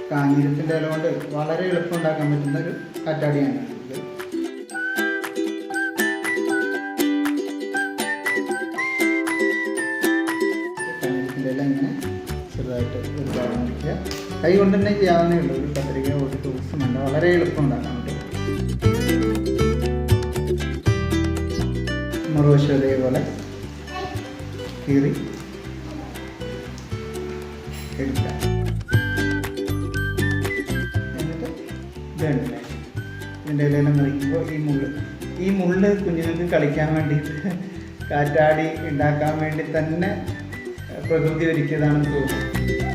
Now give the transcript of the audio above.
കാഞ്ഞിരത്തിൻ്റെ ഇല കൊണ്ട് വളരെ എളുപ്പം ഉണ്ടാക്കാൻ പറ്റുന്ന ഒരു കാറ്റാടിയാണ് ഇത്. കാഞ്ഞിരത്തിൻ്റെ ഇല ഇങ്ങനെ ചെറുതായിട്ട് ഒരു ഭാഗം മുറിക്കുക. കൈ കൊണ്ട് തന്നെ ചെയ്യാവുന്നേ ഉള്ളൂ. ഒരു കത്രിക ഒരു ടൂൾസും വേണ്ട. വളരെ എളുപ്പം ഉണ്ടാക്കാൻ പറ്റും. മറുവശം ഇതേപോലെ കീറി എടുക്കുക. എന്നിട്ട് ഇതുണ്ടല്ലേ, ഇതിൻ്റെ ഇലയിലും മുറിക്കുമ്പോൾ ഈ മുള്ള് കുഞ്ഞുങ്ങൾക്ക് കളിക്കാൻ വേണ്ടിയിട്ട് കാറ്റാടി ഉണ്ടാക്കാൻ വേണ്ടി തന്നെ പ്രകൃതി ഒരുക്കിയതാണെന്ന് തോന്നുന്നു.